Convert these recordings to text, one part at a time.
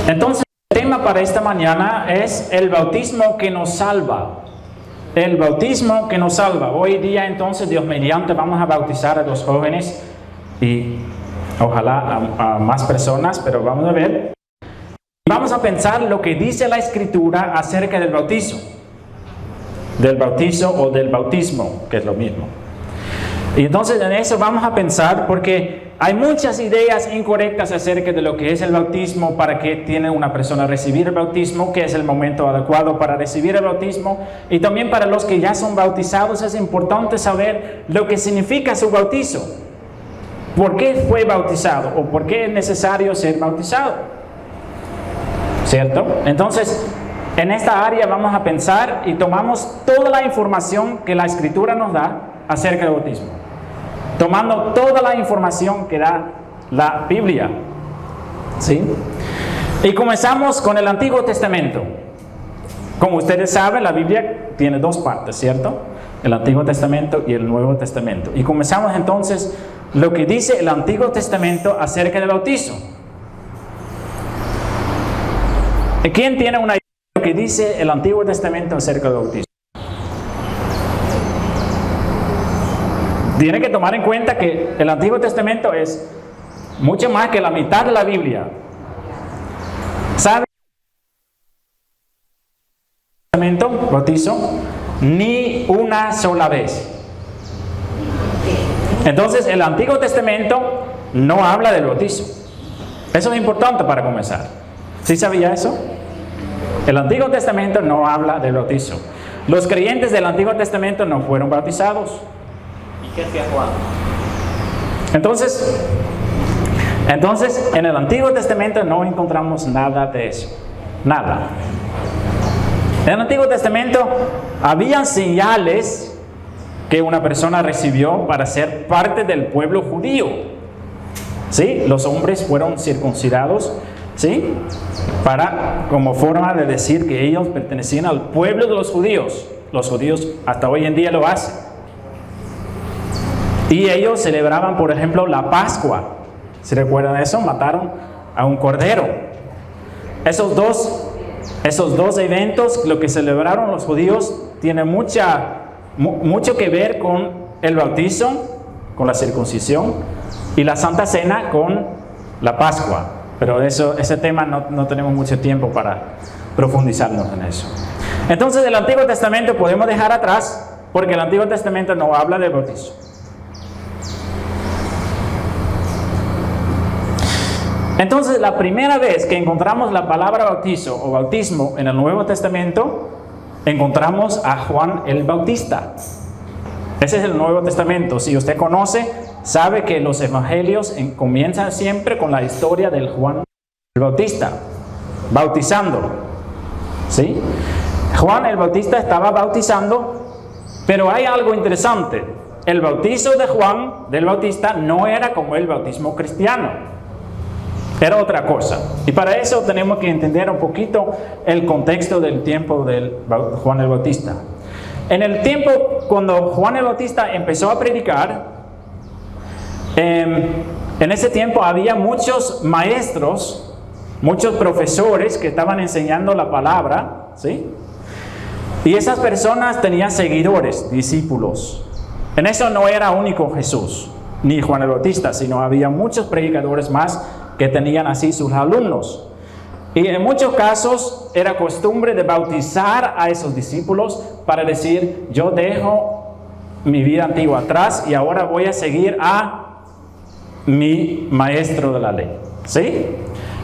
Entonces, el tema para esta mañana es el bautismo que nos salva. El bautismo que nos salva. Hoy día, entonces, Dios mediante, vamos a bautizar a los jóvenes y ojalá a más personas, pero vamos a ver. Vamos a pensar lo que dice la Escritura acerca del bautizo o del bautismo, que es lo mismo. Y entonces en eso vamos a pensar, porque hay muchas ideas incorrectas acerca de lo que es el bautismo, para qué tiene una persona recibir el bautismo, qué es el momento adecuado para recibir el bautismo, y también para los que ya son bautizados es importante saber lo que significa su bautizo. ¿Por qué fue bautizado o por qué es necesario ser bautizado? ¿Cierto? Entonces, en esta área vamos a pensar y tomamos toda la información que la Escritura nos da acerca del bautismo. Tomando toda la información que da la Biblia. ¿Sí? Y comenzamos con el Antiguo Testamento. Como ustedes saben, la Biblia tiene dos partes, ¿cierto? El Antiguo Testamento y el Nuevo Testamento. Y comenzamos entonces lo que dice el Antiguo Testamento acerca del bautizo. ¿Quién tiene una idea de lo que dice el Antiguo Testamento acerca del bautismo? Tiene que tomar en cuenta que el Antiguo Testamento es mucho más que la mitad de la Biblia. ¿Sabe? Bautizo, ni una sola vez. Entonces, el Antiguo Testamento no habla del bautizo. Eso es importante para comenzar. ¿Sí sabía eso? El Antiguo Testamento no habla del bautizo. Los creyentes del Antiguo Testamento no fueron bautizados. ¿Qué hacía Juan? Entonces, en el Antiguo Testamento no encontramos nada de eso. Nada. En el Antiguo Testamento habían señales que una persona recibió para ser parte del pueblo judío. ¿Sí? Los hombres fueron circuncidados, ¿sí? Como forma de decir que ellos pertenecían al pueblo de los judíos. Los judíos hasta hoy en día lo hacen. Y ellos celebraban, por ejemplo, la Pascua. ¿Se recuerdan eso? Mataron a un cordero. Esos dos eventos, lo que celebraron los judíos, tiene mucho que ver con el bautizo, con la circuncisión, y la Santa Cena con la Pascua. Pero ese tema no tenemos mucho tiempo para profundizarnos en eso. Entonces, el Antiguo Testamento podemos dejar atrás, porque el Antiguo Testamento no habla del bautizo. Entonces, la primera vez que encontramos la palabra bautizo o bautismo en el Nuevo Testamento, encontramos a Juan el Bautista. Ese es el Nuevo Testamento. Si usted conoce, sabe que los evangelios comienzan siempre con la historia del Juan el Bautista, bautizando. ¿Sí? Juan el Bautista estaba bautizando, pero hay algo interesante. El bautizo de Juan del Bautista no era como el bautismo cristiano. Era otra cosa. Y para eso tenemos que entender un poquito el contexto del tiempo de Juan el Bautista. En el tiempo cuando Juan el Bautista empezó a predicar, en ese tiempo había muchos maestros, muchos profesores que estaban enseñando la palabra, ¿sí? Y esas personas tenían seguidores, discípulos. En eso no era único Jesús, ni Juan el Bautista, sino había muchos predicadores más que tenían así sus alumnos. Y en muchos casos era costumbre de bautizar a esos discípulos para decir: yo dejo mi vida antigua atrás y ahora voy a seguir a mi maestro de la ley. ¿Sí?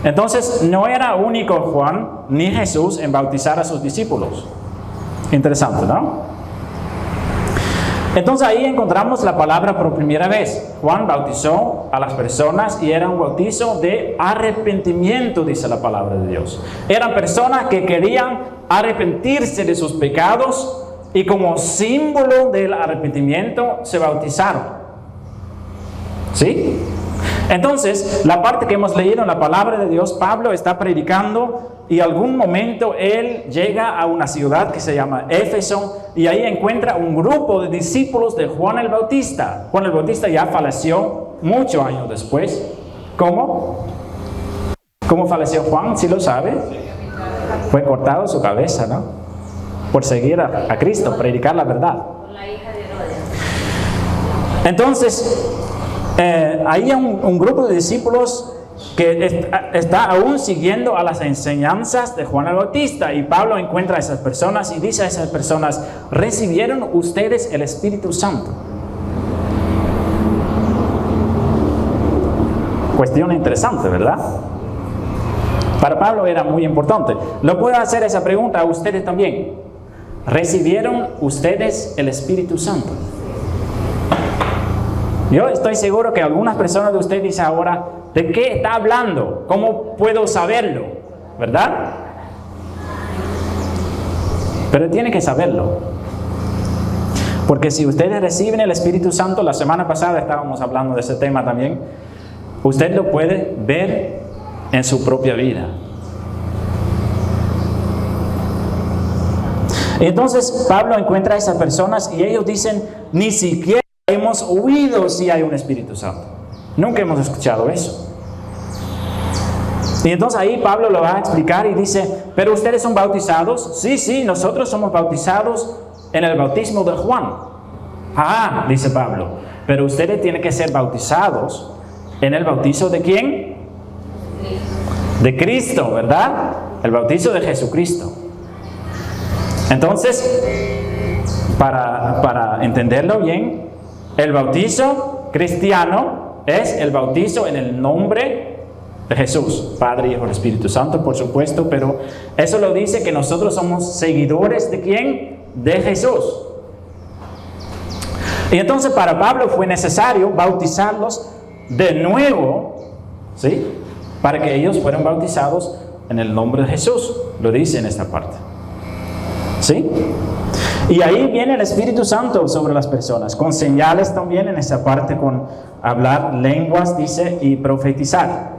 Entonces no era único Juan ni Jesús en bautizar a sus discípulos. Interesante, ¿no? Entonces ahí encontramos la palabra por primera vez. Juan bautizó a las personas y era un bautizo de arrepentimiento, dice la palabra de Dios. Eran personas que querían arrepentirse de sus pecados y como símbolo del arrepentimiento se bautizaron. ¿Sí? Entonces, la parte que hemos leído en la palabra de Dios, Pablo está predicando y en algún momento él llega a una ciudad que se llama Éfeso y ahí encuentra un grupo de discípulos de Juan el Bautista. Juan el Bautista ya falleció muchos años después. ¿Cómo? ¿Cómo falleció Juan? ¿Sí lo sabe? Fue cortado su cabeza, ¿no? Por seguir a Cristo, predicar la verdad. Entonces, hay un grupo de discípulos que está aún siguiendo a las enseñanzas de Juan el Bautista, y Pablo encuentra a esas personas y dice a esas personas: ¿recibieron ustedes el Espíritu Santo? Cuestión interesante, ¿verdad? Para Pablo era muy importante. ¿Lo puedo hacer esa pregunta a ustedes también? ¿Recibieron ustedes el Espíritu Santo? Yo estoy seguro que algunas personas de ustedes dicen ahora: ¿de qué está hablando? ¿Cómo puedo saberlo? ¿Verdad? Pero tiene que saberlo. Porque si ustedes reciben el Espíritu Santo, la semana pasada estábamos hablando de ese tema también, usted lo puede ver en su propia vida. Entonces Pablo encuentra a esas personas y ellos dicen: ni siquiera hemos oído si hay un Espíritu Santo. Nunca hemos escuchado eso. Y entonces ahí Pablo lo va a explicar y dice: ¿pero ustedes son bautizados? Sí, nosotros somos bautizados en el bautismo de Juan. Ah, dice Pablo, pero ustedes tienen que ser bautizados en el bautizo ¿de quién? De Cristo, ¿verdad? El bautizo de Jesucristo. Entonces, para entenderlo bien, el bautizo cristiano es el bautizo en el nombre de Jesús, Padre, Hijo y Espíritu Santo, por supuesto, pero eso lo dice que nosotros somos seguidores ¿de quién? De Jesús. Y entonces para Pablo fue necesario bautizarlos de nuevo, ¿sí? Para que ellos fueran bautizados en el nombre de Jesús. Lo dice en esta parte, ¿sí? Y ahí viene el Espíritu Santo sobre las personas, con señales también en esa parte, con hablar lenguas, dice, y profetizar,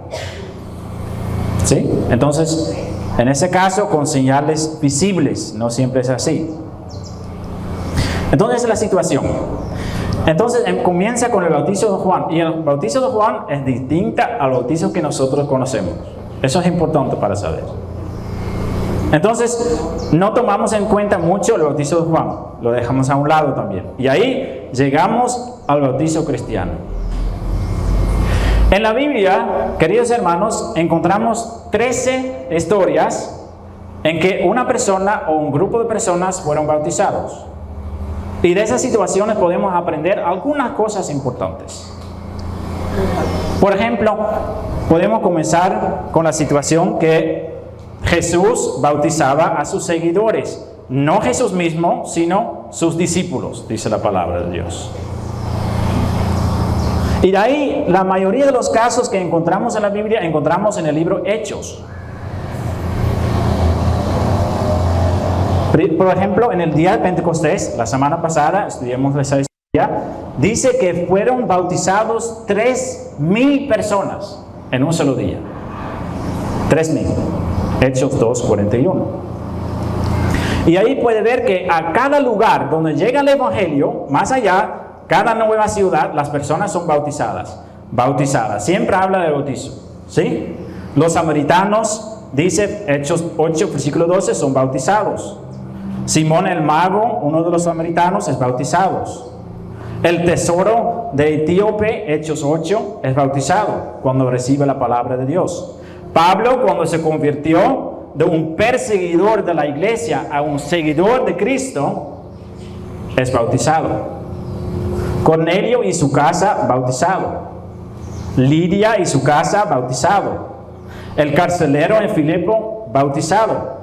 ¿sí? Entonces, en ese caso, con señales visibles, no siempre es así. Entonces, la situación. Entonces, comienza con el bautizo de Juan, y el bautizo de Juan es distinta al bautizo que nosotros conocemos. Eso es importante para saber. Entonces, no tomamos en cuenta mucho el bautizo de Juan, lo dejamos a un lado también. Y ahí llegamos al bautizo cristiano. En la Biblia, queridos hermanos, encontramos 13 historias en que una persona o un grupo de personas fueron bautizados. Y de esas situaciones podemos aprender algunas cosas importantes. Por ejemplo, podemos comenzar con la situación que Jesús bautizaba a sus seguidores. No Jesús mismo, sino sus discípulos, dice la palabra de Dios. Y de ahí, la mayoría de los casos que encontramos en la Biblia, encontramos en el libro Hechos. Por ejemplo, en el día de Pentecostés, la semana pasada, estudiamos esa historia, dice que fueron bautizados 3,000 personas en un solo día. 3,000. Hechos 2:41. Y ahí puede ver que a cada lugar donde llega el Evangelio, más allá, cada nueva ciudad, las personas son bautizadas. Siempre habla de bautizo, ¿sí? Los samaritanos, dice Hechos 8, versículo 12, son bautizados. Simón el mago, uno de los samaritanos, es bautizado. El tesoro de Etíope, Hechos 8, es bautizado cuando recibe la palabra de Dios. Pablo, cuando se convirtió de un perseguidor de la iglesia a un seguidor de Cristo, es bautizado. Cornelio y su casa, bautizado. Lidia y su casa, bautizado. El carcelero en Filipo, bautizado.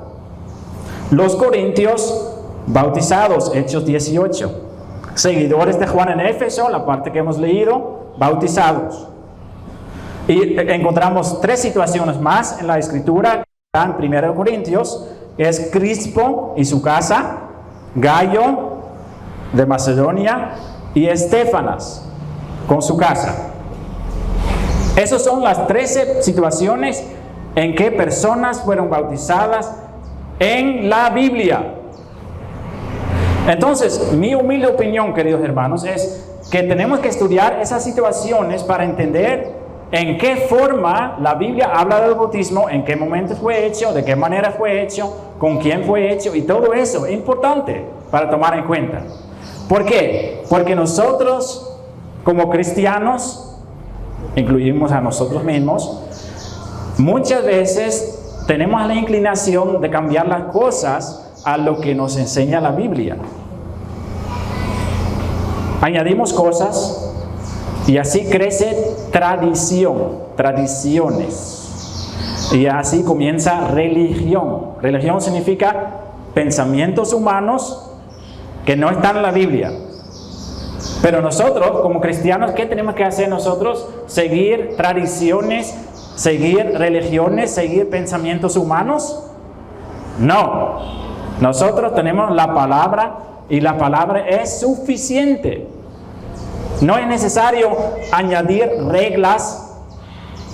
Los corintios, bautizados, Hechos 18. Seguidores de Juan en Éfeso, la parte que hemos leído, bautizados. Y encontramos 3 situaciones más en la Escritura, en 1 Corintios, es Crispo y su casa, Gallo de Macedonia y Estéfanas con su casa. Esas son las 13 situaciones en que personas fueron bautizadas en la Biblia. Entonces, mi humilde opinión, queridos hermanos, es que tenemos que estudiar esas situaciones para entender en qué forma la Biblia habla del bautismo, en qué momento fue hecho, de qué manera fue hecho, con quién fue hecho, y todo eso es importante para tomar en cuenta. ¿Por qué? Porque nosotros, como cristianos, incluimos a nosotros mismos, muchas veces tenemos la inclinación de cambiar las cosas a lo que nos enseña la Biblia. Añadimos cosas y así crece tradiciones. Y así comienza religión. Religión significa pensamientos humanos que no están en la Biblia. Pero nosotros, como cristianos, ¿qué tenemos que hacer nosotros? Seguir tradiciones, seguir religiones, seguir pensamientos humanos. No. Nosotros tenemos la palabra y la palabra es suficiente. No es necesario añadir reglas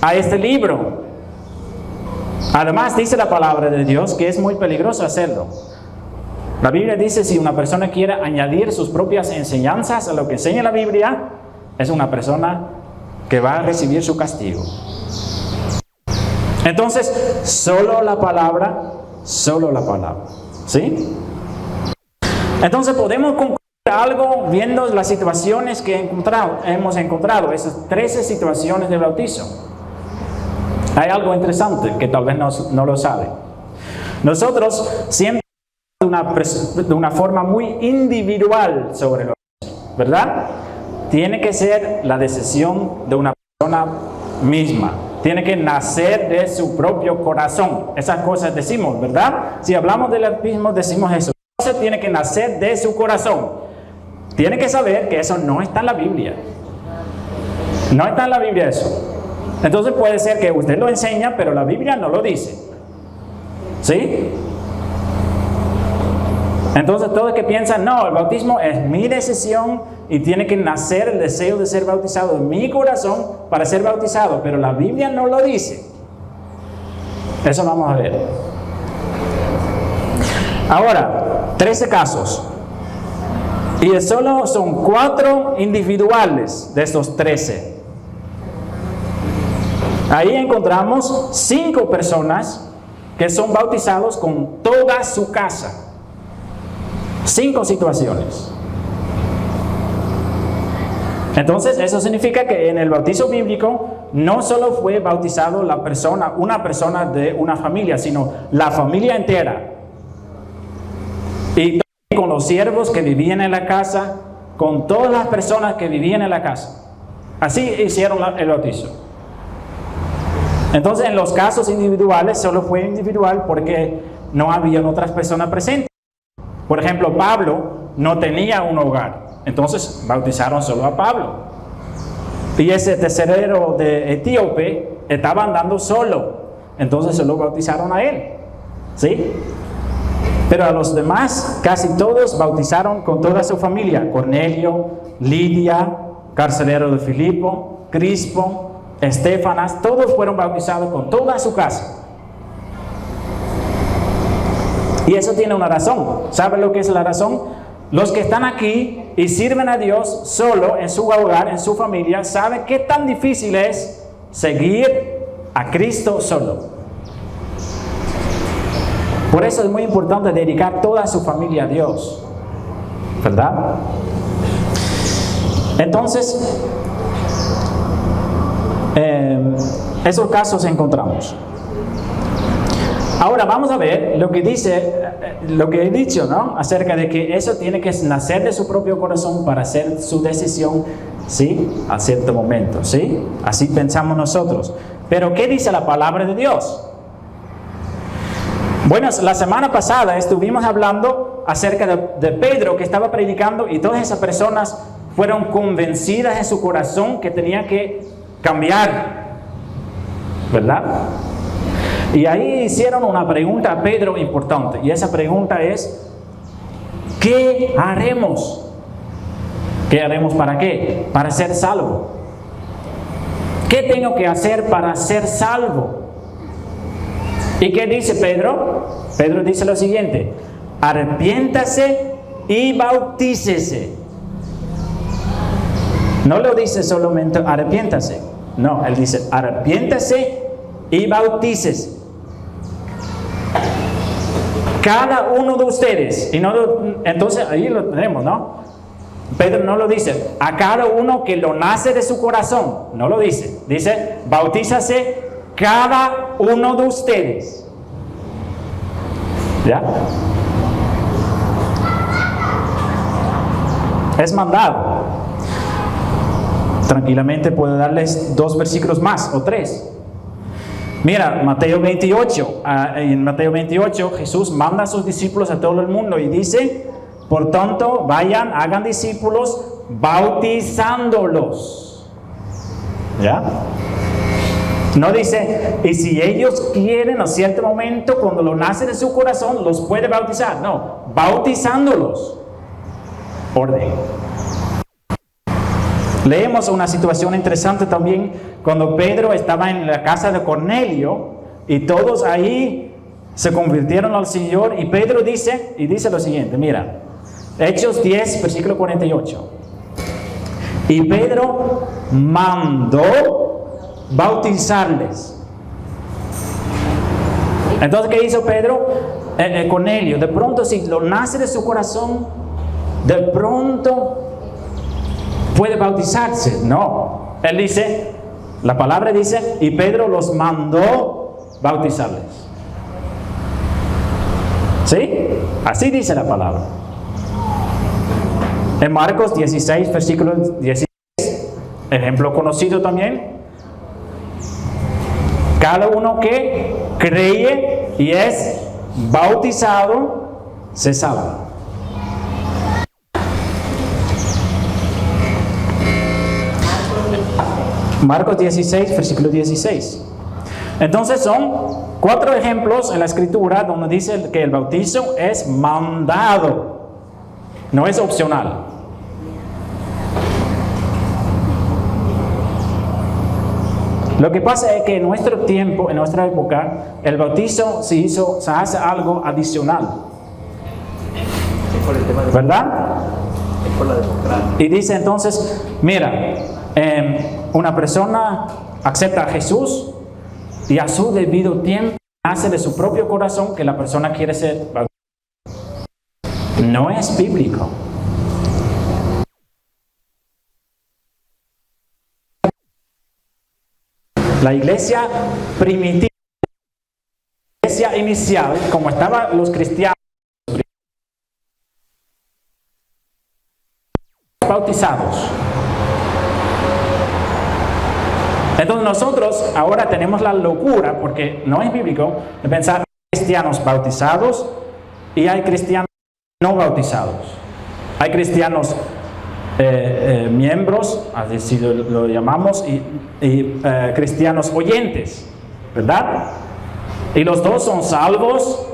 a este libro. Además, dice la palabra de Dios que es muy peligroso hacerlo. La Biblia dice si una persona quiere añadir sus propias enseñanzas a lo que enseña la Biblia, es una persona que va a recibir su castigo. Entonces, solo la palabra. ¿Sí? Entonces podemos concluir algo viendo las situaciones que hemos encontrado, esas 13 situaciones de bautizo. Hay algo interesante que tal vez no lo saben. Nosotros siempre de una forma muy individual sobre el bautismo, ¿verdad? Tiene que ser la decisión de una persona misma. Tiene que nacer de su propio corazón. Esas cosas decimos, ¿verdad? Si hablamos del bautismo decimos eso. Entonces tiene que nacer de su corazón. Tiene que saber que eso no está en la Biblia. No está en la Biblia eso. Entonces puede ser que usted lo enseña, pero la Biblia no lo dice. ¿Sí? Entonces todos que piensan, no, el bautismo es mi decisión y tiene que nacer el deseo de ser bautizado en mi corazón para ser bautizado, pero la Biblia no lo dice. Eso vamos a ver. Ahora, 13 casos. Y solo son 4 individuales de estos 13. Ahí encontramos 5 personas que son bautizados con toda su casa. 5 situaciones. Entonces, eso significa que en el bautizo bíblico no solo fue bautizado una persona de una familia, sino la familia entera. Y con los siervos que vivían en la casa, con todas las personas que vivían en la casa. Así hicieron el bautizo. Entonces, en los casos individuales, solo fue individual porque no había otras personas presentes. Por ejemplo, Pablo no tenía un hogar, entonces bautizaron solo a Pablo. Y ese tesorero de Etíope estaba andando solo, entonces solo bautizaron a él. ¿Sí? Pero a los demás, casi todos bautizaron con toda su familia. Cornelio, Lidia, carcelero de Filipo, Crispo, Estefanas, todos fueron bautizados con toda su casa. Y eso tiene una razón. ¿Saben lo que es la razón? Los que están aquí y sirven a Dios solo en su hogar, en su familia, saben qué tan difícil es seguir a Cristo solo. Por eso es muy importante dedicar toda su familia a Dios, ¿verdad? Entonces, esos casos encontramos. Ahora vamos a ver lo que he dicho, ¿no? Acerca de que eso tiene que nacer de su propio corazón para hacer su decisión, ¿sí? A cierto momento, ¿sí? Así pensamos nosotros. Pero ¿qué dice la palabra de Dios? Bueno, la semana pasada estuvimos hablando acerca de Pedro que estaba predicando y todas esas personas fueron convencidas en su corazón que tenía que cambiar, ¿verdad? Y ahí hicieron una pregunta a Pedro importante. Y esa pregunta es, ¿qué haremos? ¿Qué haremos para qué? Para ser salvo. ¿Qué tengo que hacer para ser salvo? ¿Y qué dice Pedro? Pedro dice lo siguiente: arrepiéntase y bautícese. No lo dice solamente arrepiéntase. No, él dice, arrepiéntase y bautícese. Cada uno de ustedes. Y no, entonces ahí lo tenemos, ¿no? Pedro no lo dice, a cada uno que lo nace de su corazón. No lo dice. Dice, bautízase cada uno de ustedes. ¿Ya? Es mandado. Tranquilamente puedo darles 2 versículos más o 3. Mira, Mateo 28. En Mateo 28 Jesús manda a sus discípulos a todo el mundo y dice, por tanto, vayan, hagan discípulos, bautizándolos. ¿Ya? No dice, y si ellos quieren a cierto momento, cuando lo nace de su corazón, los puede bautizar. No, bautizándolos. Orden. Leemos una situación interesante también cuando Pedro estaba en la casa de Cornelio y todos ahí se convirtieron al Señor y Pedro dice lo siguiente, mira, Hechos 10, versículo 48. Y Pedro mandó bautizarles. Entonces, ¿qué hizo Pedro? Cornelio, de pronto si lo nace de su corazón, de pronto puede bautizarse. No, él dice, la palabra dice, y Pedro los mandó bautizarles. ¿Sí? Así dice la palabra. En Marcos 16, versículo 16, ejemplo conocido también. Cada uno que cree y es bautizado, se salva. Marcos 16, versículo 16. Entonces son 4 ejemplos en la escritura donde dice que el bautizo es mandado, no es opcional. Lo que pasa es que en nuestro tiempo, en nuestra época, el bautizo se hace algo adicional. ¿Verdad? Por la democracia. Y dice entonces, mira, una persona acepta a Jesús y a su debido tiempo nace de su propio corazón que la persona quiere ser bautizada. No es bíblico. La iglesia primitiva, la iglesia inicial, como estaban los cristianos bautizados. Entonces nosotros ahora tenemos la locura, porque no es bíblico, de pensar que hay cristianos bautizados y hay cristianos no bautizados. Hay cristianos miembros, así lo llamamos, y cristianos oyentes, ¿verdad? Y los dos son salvos,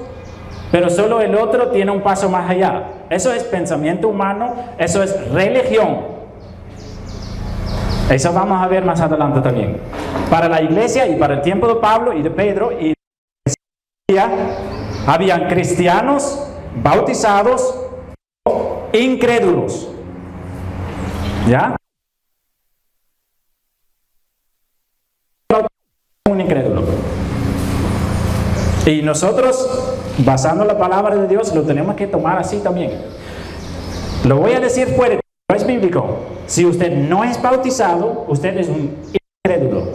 pero solo el otro tiene un paso más allá. Eso es pensamiento humano, eso es religión. Eso vamos a ver más adelante también. Para la iglesia y para el tiempo de Pablo y de Pedro y de la iglesia, habían cristianos bautizados o incrédulos. ¿Ya? Un incrédulo. Y nosotros, basando la palabra de Dios, lo tenemos que tomar así también. Lo voy a decir fuerte, no es bíblico. Si usted no es bautizado, usted es un incrédulo.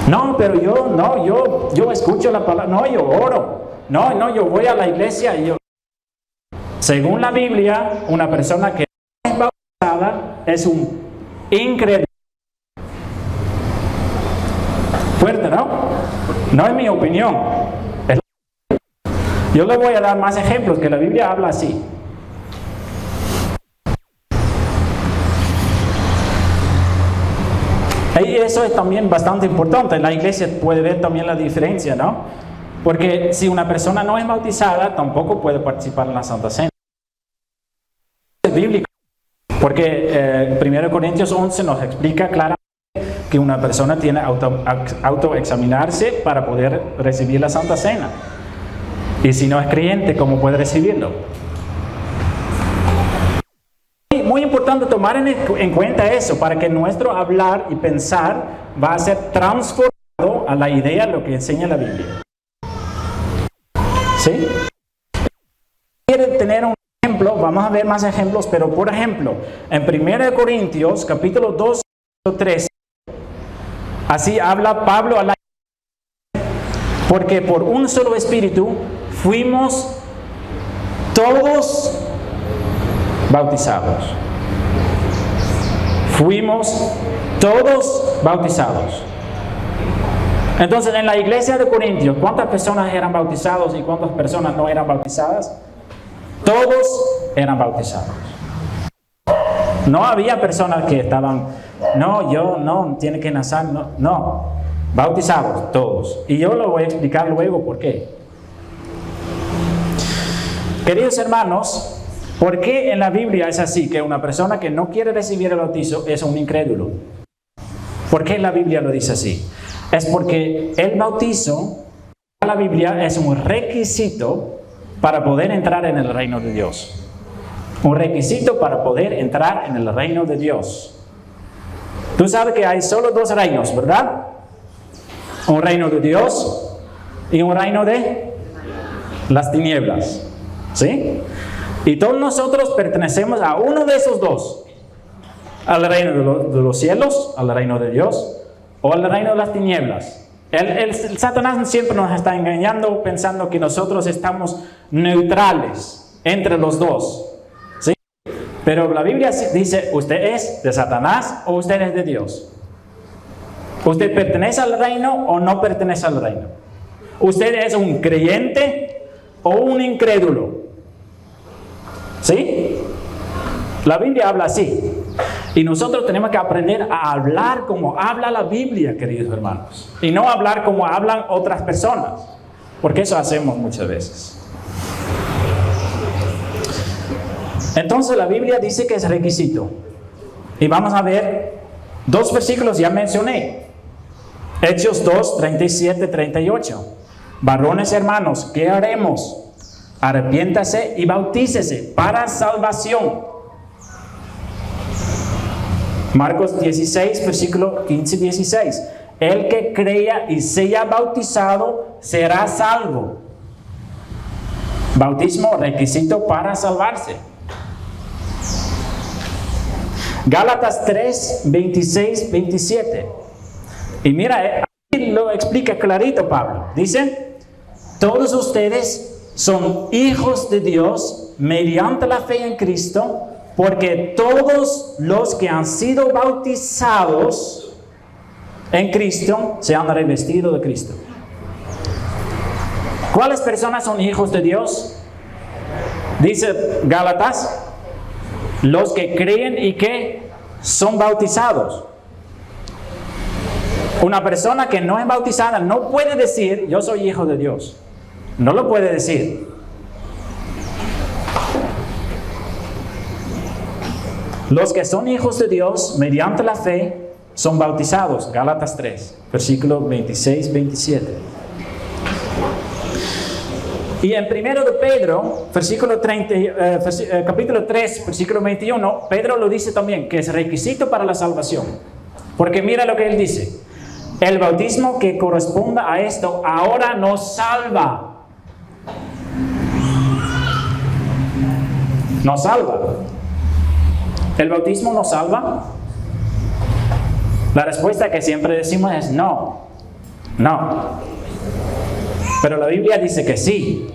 No, pero yo escucho la palabra, no, yo oro. No, yo voy a la iglesia y yo. Según la Biblia, una persona que no es bautizada es un incrédulo. Fuerte, ¿no? No es mi opinión. Yo le voy a dar más ejemplos que la Biblia habla así. Y eso es también bastante importante. La iglesia puede ver también la diferencia, ¿no? Porque si una persona no es bautizada, tampoco puede participar en la Santa Cena. Es bíblico. Porque 1 Corintios 11 nos explica claramente que una persona tiene autoexaminarse para poder recibir la Santa Cena. Y si no es creyente, ¿cómo puede recibirlo? Muy importante. importante tomar en cuenta eso para que nuestro hablar y pensar va a ser transformado a la idea de lo que enseña la Biblia. ¿Sí? Quiere tener un ejemplo, vamos a ver más ejemplos, pero por ejemplo, en 1 Corintios, capítulo 2, 13, así habla Pablo a la porque por un solo espíritu fuimos todos bautizados. Fuimos todos bautizados. Entonces, en la iglesia de Corintios, ¿cuántas personas eran bautizados y cuántas personas no eran bautizadas? Todos eran bautizados. No había personas que estaban, no, tiene que nacer, no, bautizados todos. Y yo lo voy a explicar luego por qué. Queridos hermanos, ¿por qué en la Biblia es así que una persona que no quiere recibir el bautizo es un incrédulo? ¿Por qué la Biblia lo dice así? Es porque el bautizo, la Biblia, es un requisito para poder entrar en el reino de Dios. Un requisito para poder entrar en el reino de Dios. Tú sabes que hay solo dos reinos, ¿verdad? Un reino de Dios y un reino de las tinieblas. ¿Sí? Y todos nosotros pertenecemos a uno de esos dos. Al reino de los cielos, al reino de Dios, o al reino de las tinieblas. El Satanás siempre nos está engañando pensando que nosotros estamos neutrales entre los dos. ¿Sí? Pero la Biblia dice, ¿usted es de Satanás o usted es de Dios? ¿Usted pertenece al reino o no pertenece al reino? ¿Usted es un creyente o un incrédulo? ¿Sí? La Biblia habla así. Y nosotros tenemos que aprender a hablar como habla la Biblia, queridos hermanos. Y no hablar como hablan otras personas. Porque eso hacemos muchas veces. Entonces la Biblia dice que es requisito. Y vamos a ver dos versículos, ya mencioné. Hechos 2, 37, 38. Varones hermanos, ¿qué haremos? Arrepiéntase y bautícese para salvación. Marcos 16, versículo 15 y 16. El que crea y sea bautizado será salvo. Bautismo, requisito para salvarse. Gálatas 3, 26, 27. Y mira, aquí lo explica clarito Pablo. Dice, todos ustedes son hijos de Dios mediante la fe en Cristo, porque todos los que han sido bautizados en Cristo se han revestido de Cristo. ¿Cuáles personas son hijos de Dios? Dice Gálatas, los que creen y que son bautizados. Una persona que no es bautizada no puede decir, yo soy hijo de Dios. No lo puede decir. Los que son hijos de Dios mediante la fe son bautizados. Gálatas 3, versículo 26, 27. Y en 1 de Pedro, capítulo 3, versículo 21, Pedro lo dice también, que es requisito para la salvación. Porque mira lo que él dice. El bautismo que corresponda a esto ahora nos salva. Nos salva. ¿El bautismo nos salva? La respuesta que siempre decimos es no. No. Pero la Biblia dice que sí.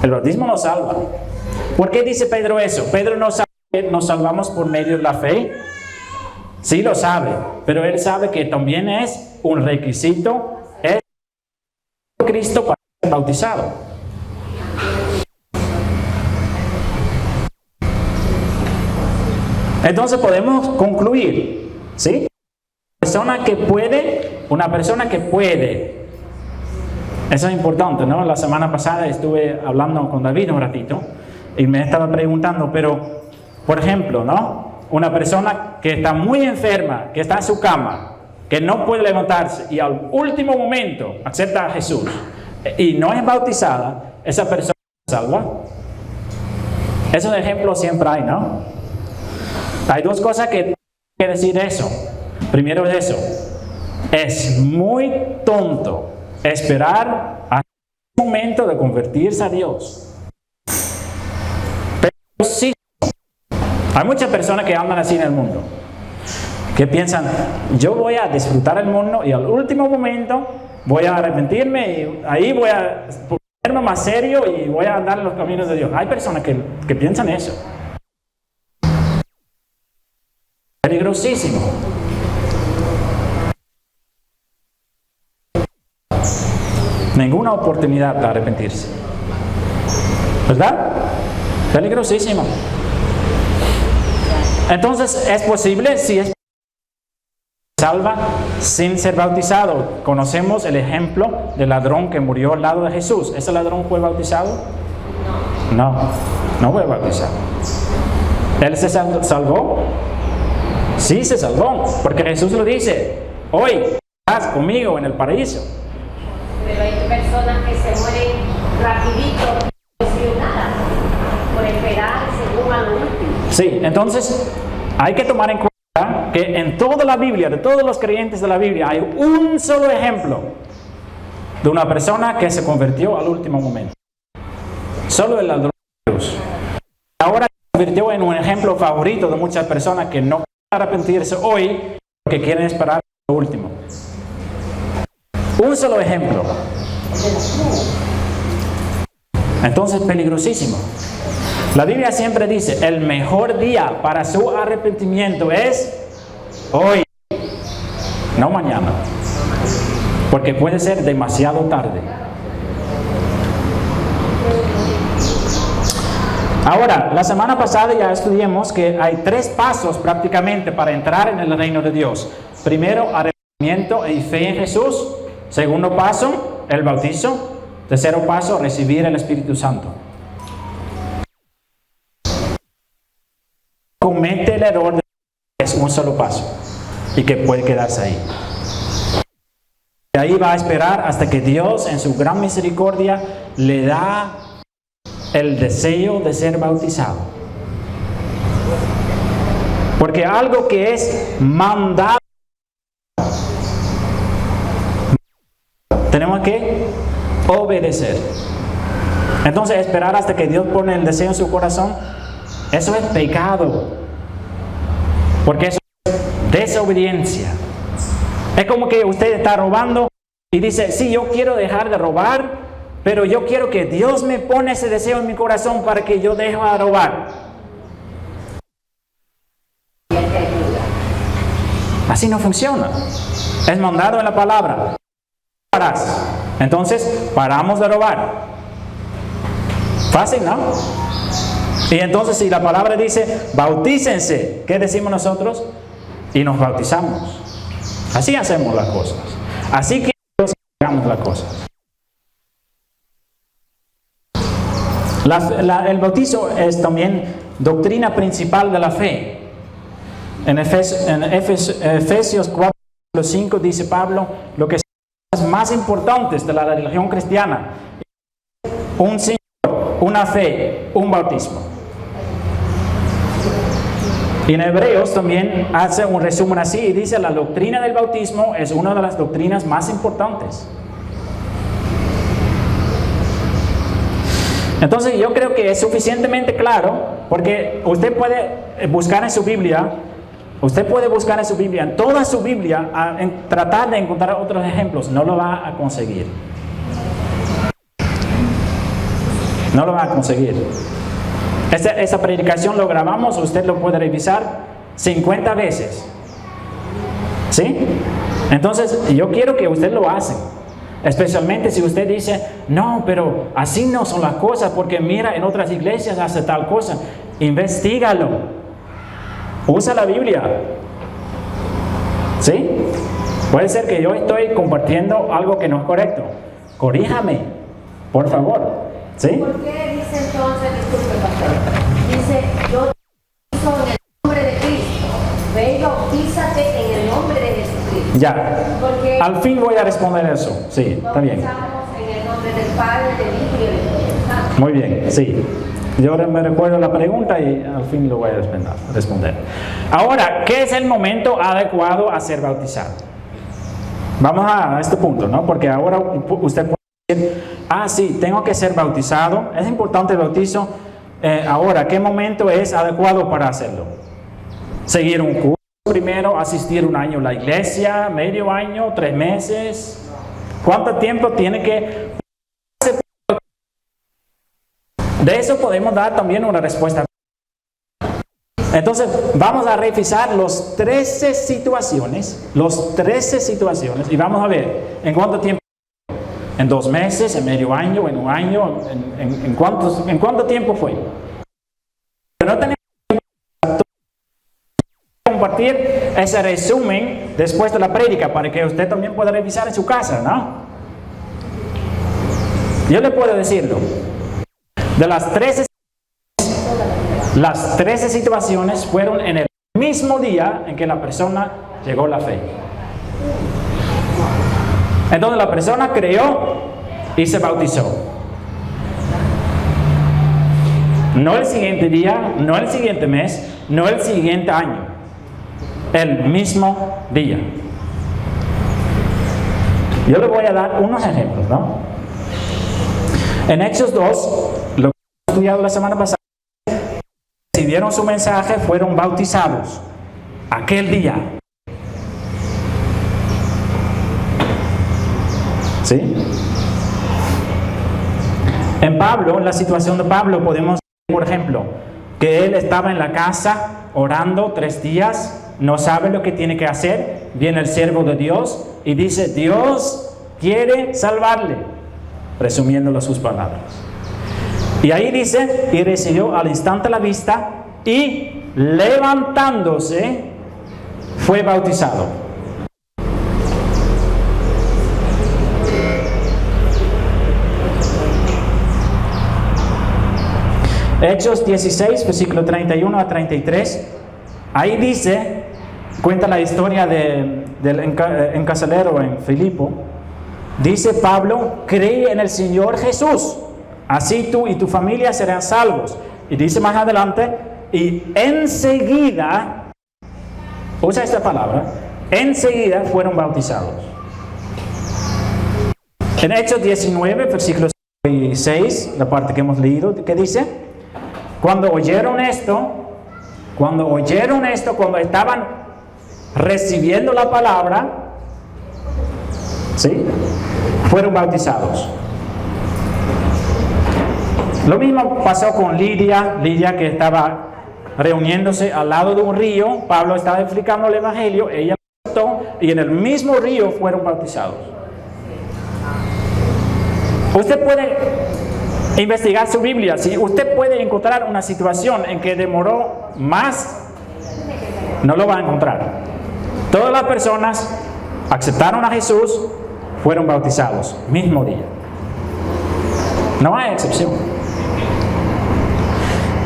El bautismo nos salva. ¿Por qué dice Pedro eso? Pedro no sabe que nos salvamos por medio de la fe. Sí lo sabe, pero él sabe que también es un requisito es Cristo para ser bautizado. Entonces podemos concluir, ¿sí? Una persona que puede. Eso es importante, ¿no? La semana pasada estuve hablando con David un ratito y me estaba preguntando, pero, por ejemplo, ¿no? Una persona que está muy enferma, que está en su cama, que no puede levantarse y al último momento acepta a Jesús y no es bautizada, esa persona se salva. Esos ejemplos siempre hay, ¿no? Hay dos cosas que tengo que decir de eso. Primero es eso. Es muy tonto esperar hasta el momento de convertirse a Dios. Pero sí, hay muchas personas que andan así en el mundo, que piensan, yo voy a disfrutar el mundo y al último momento voy a arrepentirme y ahí voy a ponerme más serio y voy a andar en los caminos de Dios. Hay personas que piensan eso. Peligrosísimo. Ninguna oportunidad para arrepentirse. ¿Verdad? Peligrosísimo. Entonces, ¿es posible? Sí, es salva sin ser bautizado. Conocemos el ejemplo del ladrón que murió al lado de Jesús. ¿Ese ladrón fue bautizado? No fue bautizado. ¿Él se salvó? Sí, se salvó, porque Jesús lo dice, hoy estás conmigo en el paraíso. Pero hay personas que se mueren rapidito, sin nada, por esperar según a lo último. Sí, entonces hay que tomar en cuenta que en toda la Biblia, de todos los creyentes de la Biblia, hay un solo ejemplo de una persona que se convirtió al último momento. Solo el ladrón de Jesús. Ahora se convirtió en un ejemplo favorito de muchas personas que no quieren arrepentirse hoy porque quieren esperar lo último. Un solo ejemplo. Entonces, peligrosísimo. La Biblia siempre dice, el mejor día para su arrepentimiento es hoy, no mañana, porque puede ser demasiado tarde. Ahora, la semana pasada ya estudiamos que hay 3 pasos prácticamente para entrar en el reino de Dios. Primero, arrepentimiento y fe en Jesús. Segundo paso, el bautizo. Tercero paso, recibir el Espíritu Santo. Comete el error de que es un solo paso y que puede quedarse ahí. Y ahí va a esperar hasta que Dios en su gran misericordia le da el deseo de ser bautizado. Porque algo que es mandado, tenemos que obedecer. Entonces, esperar hasta que Dios pone el deseo en su corazón, eso es pecado. Porque eso es desobediencia. Es como que usted está robando y dice, sí, yo quiero dejar de robar, pero yo quiero que Dios me pone ese deseo en mi corazón para que yo deje de robar. Así no funciona. Es mandado en la palabra. Entonces, paramos de robar. Fácil, ¿no? Y entonces, si la palabra dice, bautícense, ¿qué decimos nosotros? Y nos bautizamos. Así hacemos las cosas. Así que hagamos las cosas. El bautizo es también doctrina principal de la fe. En Efesios 4:5 dice Pablo, lo que son las más importantes de la religión cristiana: un Señor, una fe, un bautismo. Y en Hebreos también hace un resumen así y dice, la doctrina del bautismo es una de las doctrinas más importantes. Entonces yo creo que es suficientemente claro, porque usted puede buscar en su Biblia, en toda su Biblia, tratar de encontrar otros ejemplos, no lo va a conseguir. No lo va a conseguir. Esa predicación lo grabamos, usted lo puede revisar 50 veces. ¿Sí? Entonces yo quiero que usted lo haga. Especialmente si usted dice, no, pero así no son las cosas, porque mira, en otras iglesias hace tal cosa. Investígalo. Usa la Biblia. ¿Sí? Puede ser que yo estoy compartiendo algo que no es correcto. Corríjame, por favor. ¿Sí? ¿Por qué dice entonces, disculpe, pastor? Dice, yo te bautizo en el nombre de Cristo. Ve y bautízate en el nombre de Jesucristo. Ya. Porque al fin voy a responder eso. Sí, está bien. Bautizamos en el nombre del Padre, del Hijo y del Espíritu Santo. Muy bien, sí. Yo me recuerdo la pregunta y al fin lo voy a responder. Ahora, ¿qué es el momento adecuado a ser bautizado? Vamos a este punto, ¿no? Porque ahora usted puede decir, sí, tengo que ser bautizado. Es importante el bautizo. Ahora, ¿qué momento es adecuado para hacerlo? ¿Seguir un curso primero? ¿Asistir un año a la iglesia? ¿Medio año? ¿3 meses? ¿Cuánto tiempo tiene que...? De eso podemos dar también una respuesta. Entonces, vamos a revisar los 13 situaciones, y vamos a ver en cuánto tiempo, en 2 meses, en medio año, en un año, en cuánto tiempo fue. Pero no tenemos que compartir ese resumen después de la prédica para que usted también pueda revisar en su casa, ¿no? Yo le puedo decirlo. De las 13 situaciones fueron en el mismo día en que la persona llegó a la fe. Entonces la persona creyó y se bautizó. No el siguiente día, no el siguiente mes, no el siguiente año. El mismo día. Yo le voy a dar unos ejemplos, ¿no? En Hechos 2, lo que hemos estudiado la semana pasada, recibieron su mensaje, fueron bautizados aquel día. ¿Sí? En Pablo, en la situación de Pablo, podemos ver, por ejemplo, que él estaba en la casa orando 3 días, no sabe lo que tiene que hacer, viene el siervo de Dios y dice, Dios quiere salvarle. Resumiéndolo sus palabras. Y ahí dice, y recibió al instante la vista, y levantándose, fue bautizado. Hechos 16, versículo 31 a 33, ahí dice, cuenta la historia del encarcelero en Filipo. Dice Pablo, cree en el Señor Jesús, así tú y tu familia serán salvos. Y dice más adelante, y enseguida, usa esta palabra, enseguida fueron bautizados. En Hechos 19, versículo 6, la parte que hemos leído, ¿qué dice? Cuando oyeron esto, cuando estaban recibiendo la palabra, ¿sí? Fueron bautizados. Lo mismo pasó con Lidia que estaba reuniéndose al lado de un río. Pablo estaba explicando el evangelio, ella lo aceptó y en el mismo río fueron bautizados. Usted puede investigar su Biblia, ¿sí? Usted puede encontrar una situación en que demoró más, no lo va a encontrar. Todas las personas aceptaron a Jesús, fueron bautizados, mismo día. No hay excepción.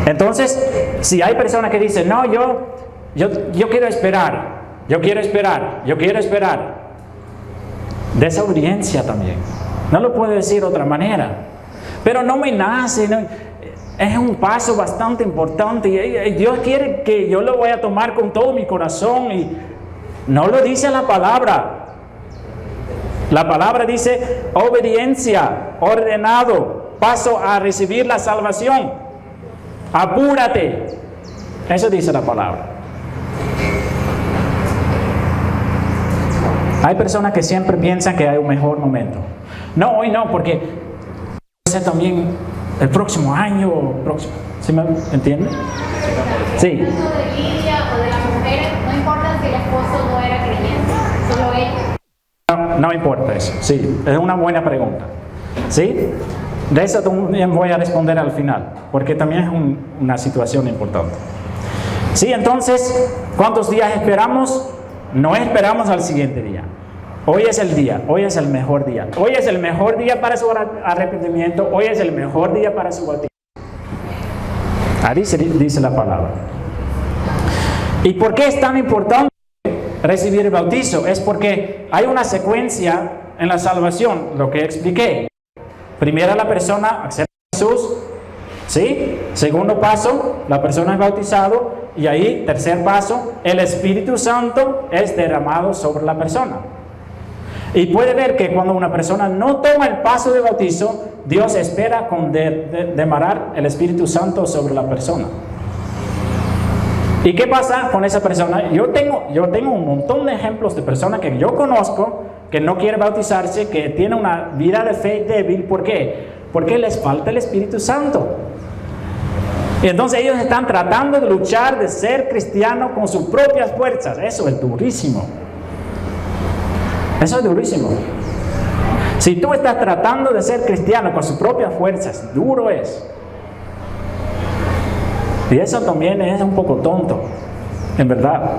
Entonces, si hay personas que dicen, no, yo quiero esperar, desobediencia también. No lo puedo decir de otra manera. Pero no me nace, no, es un paso bastante importante y Dios quiere que yo lo voy a tomar con todo mi corazón y no lo dice la palabra. La palabra dice obediencia, ordenado, paso a recibir la salvación. Apúrate. Eso dice la palabra. Hay personas que siempre piensan que hay un mejor momento. No, hoy no, porque puede ser también el próximo año o próximo. ¿Sí me entiende? Sí. En el caso de Lidia o de las mujeres, no importa si el esposo no era creyente, solo ella. No importa eso, sí, es una buena pregunta. ¿Sí? De eso también voy a responder al final, porque también es una situación importante. Sí, entonces, ¿cuántos días esperamos? No esperamos al siguiente día. Hoy es el día, hoy es el mejor día. Hoy es el mejor día para su arrepentimiento, hoy es el mejor día para su bautismo. Ahí dice la palabra. ¿Y por qué es tan importante recibir el bautizo? Es porque hay una secuencia en la salvación, lo que expliqué. Primero la persona acepta a Jesús, ¿Sí? Segundo paso, la persona es bautizado. Y ahí, tercer paso, el Espíritu Santo es derramado sobre la persona. Y puede ver que cuando una persona no toma el paso de bautizo, Dios espera con derramar el Espíritu Santo sobre la persona. ¿Y qué pasa con esa persona? Yo tengo un montón de ejemplos de personas que yo conozco que no quieren bautizarse, que tienen una vida de fe débil. ¿Por qué? Porque les falta el Espíritu Santo. Y entonces ellos están tratando de luchar, de ser cristianos con sus propias fuerzas. Eso es durísimo. Eso es durísimo. Si tú estás tratando de ser cristiano con sus propias fuerzas, duro es. Y eso también es un poco tonto, en verdad.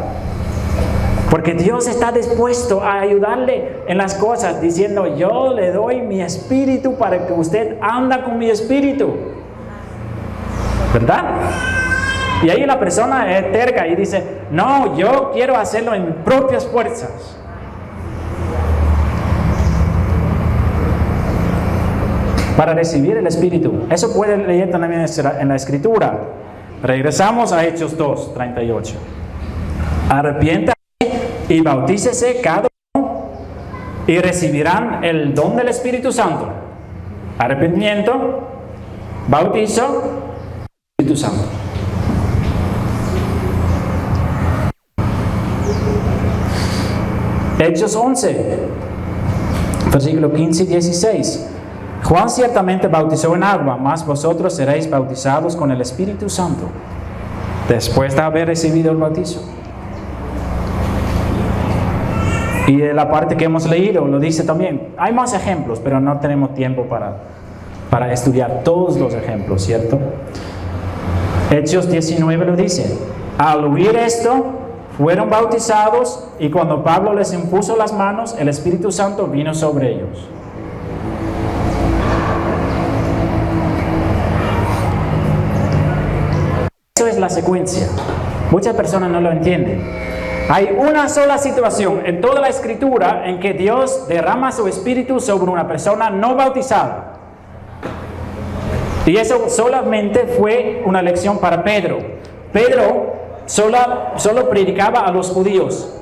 Porque Dios está dispuesto a ayudarle en las cosas, diciendo, yo le doy mi espíritu para que usted anda con mi espíritu. ¿Verdad? Y ahí la persona es terca y dice, no, yo quiero hacerlo en mis propias fuerzas. Para recibir el Espíritu. Eso puede leer también en la Escritura. Regresamos a Hechos 2, 38. Arrepiéntase y bautícese cada uno y recibirán el don del Espíritu Santo. Arrepentimiento, bautizo, Espíritu Santo. Hechos 11, versículo 15 y 16. Juan ciertamente bautizó en agua, mas vosotros seréis bautizados con el Espíritu Santo, después de haber recibido el bautizo. Y de la parte que hemos leído lo dice también. Hay más ejemplos, pero no tenemos tiempo para estudiar todos los ejemplos, ¿cierto? Hechos 19 lo dice. Al oír esto, fueron bautizados, y cuando Pablo les impuso las manos, el Espíritu Santo vino sobre ellos. Eso es la secuencia. Muchas personas no lo entienden. Hay una sola situación en toda la Escritura en que Dios derrama su Espíritu sobre una persona no bautizada. Y eso solamente fue una lección para Pedro. Pedro solo predicaba a los judíos.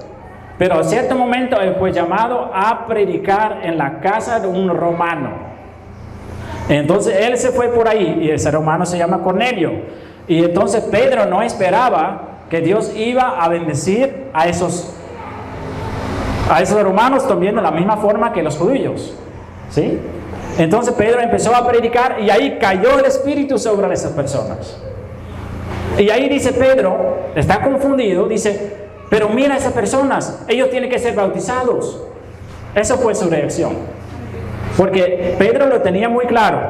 Pero a cierto momento él fue llamado a predicar en la casa de un romano. Entonces él se fue por ahí, y ese romano se llama Cornelio. Y entonces Pedro no esperaba que Dios iba a bendecir a esos romanos también de la misma forma que los judíos. ¿Sí? Entonces Pedro empezó a predicar y ahí cayó el Espíritu sobre esas personas. Y ahí dice Pedro, está confundido, dice, pero mira a esas personas, ellos tienen que ser bautizados. Esa fue su reacción. Porque Pedro lo tenía muy claro.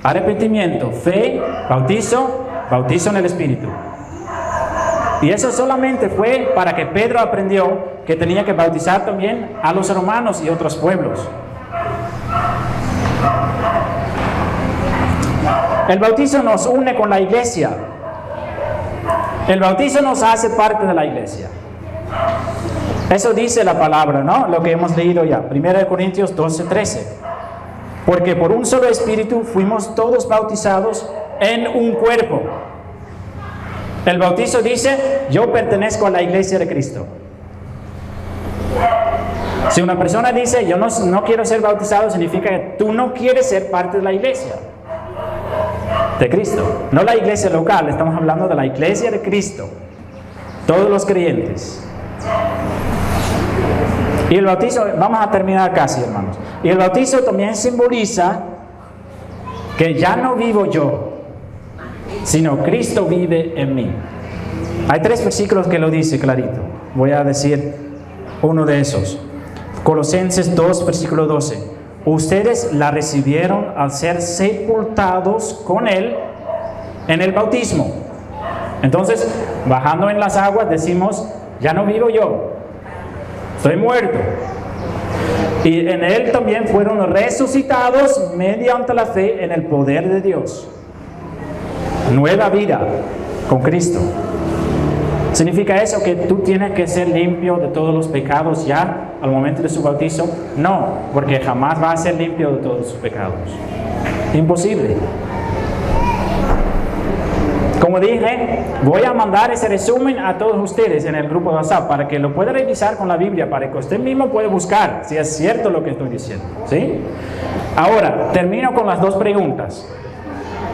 Arrepentimiento, fe, bautizo en el Espíritu. Y eso solamente fue para que Pedro aprendió que tenía que bautizar también a los romanos y otros pueblos. El bautizo nos une con la iglesia. El bautizo nos hace parte de la iglesia. Eso dice la palabra, ¿no? Lo que hemos leído ya. 1 Corintios 12, 13. Porque por un solo espíritu fuimos todos bautizados en un cuerpo. El bautizo dice, yo pertenezco a la iglesia de Cristo. Si una persona dice, yo no quiero ser bautizado, significa que tú no quieres ser parte de la iglesia de Cristo. No la iglesia local, estamos hablando de la iglesia de Cristo. Todos los creyentes. Y el bautizo, vamos a terminar casi, hermanos. Y el bautizo también simboliza que ya no vivo yo, sino Cristo vive en mí. Hay 3 versículos que lo dice clarito. Voy a decir uno de esos. Colosenses 2, versículo 12. Ustedes la recibieron al ser sepultados con Él en el bautismo. Entonces, bajando en las aguas, decimos, ya no vivo yo, estoy muerto. Y en Él también fueron resucitados mediante la fe en el poder de Dios. Nueva vida con Cristo. ¿Significa eso que tú tienes que ser limpio de todos los pecados ya al momento de su bautizo? No, porque jamás va a ser limpio de todos sus pecados. Imposible. Como dije, voy a mandar ese resumen a todos ustedes en el grupo de WhatsApp para que lo puedan revisar con la Biblia, para que usted mismo pueda buscar si es cierto lo que estoy diciendo, ¿sí? Ahora, termino con las dos preguntas.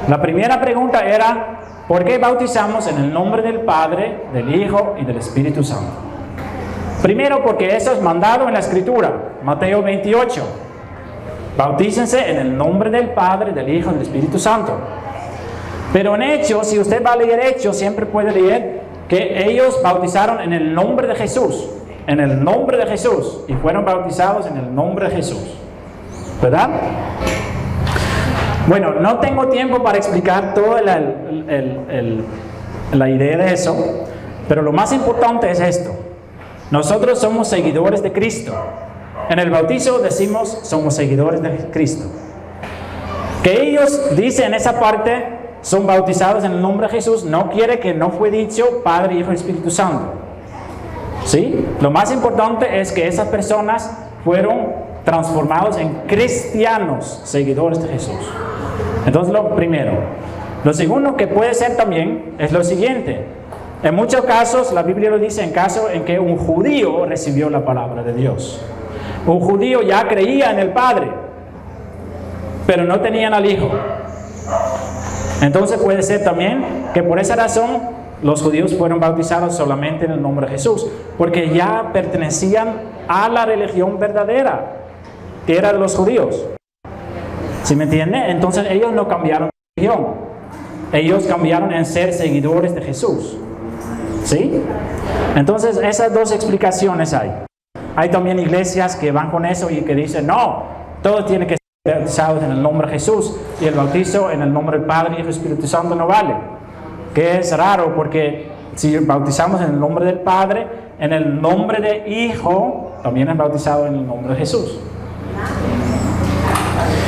La primera pregunta era, ¿por qué bautizamos en el nombre del Padre, del Hijo y del Espíritu Santo? Primero, porque eso es mandado en la Escritura, Mateo 28. Bautícense en el nombre del Padre, del Hijo y del Espíritu Santo. Pero en Hechos, si usted va a leer Hechos, siempre puede leer que ellos bautizaron en el nombre de Jesús. En el nombre de Jesús. Y fueron bautizados en el nombre de Jesús. ¿Verdad? Bueno, no tengo tiempo para explicar toda la idea de eso. Pero lo más importante es esto. Nosotros somos seguidores de Cristo. En el bautizo decimos somos seguidores de Cristo. Que ellos dicen en esa parte son bautizados en el nombre de Jesús, no quiere que no fue dicho Padre, Hijo y Espíritu Santo. ¿Sí? Lo más importante es que esas personas fueron transformados en cristianos, seguidores de Jesús. Entonces lo primero. Lo segundo que puede ser también es lo siguiente. En muchos casos, la Biblia lo dice en caso en que un judío recibió la palabra de Dios. Un judío ya creía en el Padre, pero no tenían al Hijo. Entonces puede ser también que por esa razón los judíos fueron bautizados solamente en el nombre de Jesús, porque ya pertenecían a la religión verdadera, que era de los judíos. ¿Sí me entiende? Entonces ellos no cambiaron de religión, ellos cambiaron en ser seguidores de Jesús. ¿Sí? Entonces esas dos explicaciones hay. Hay también iglesias que van con eso y que dicen, no, todo tiene que ser bautizados en el nombre de Jesús y el bautizo en el nombre del Padre y el Espíritu Santo no vale. Que es raro porque si bautizamos en el nombre del Padre, en el nombre del Hijo, también es bautizado en el nombre de Jesús.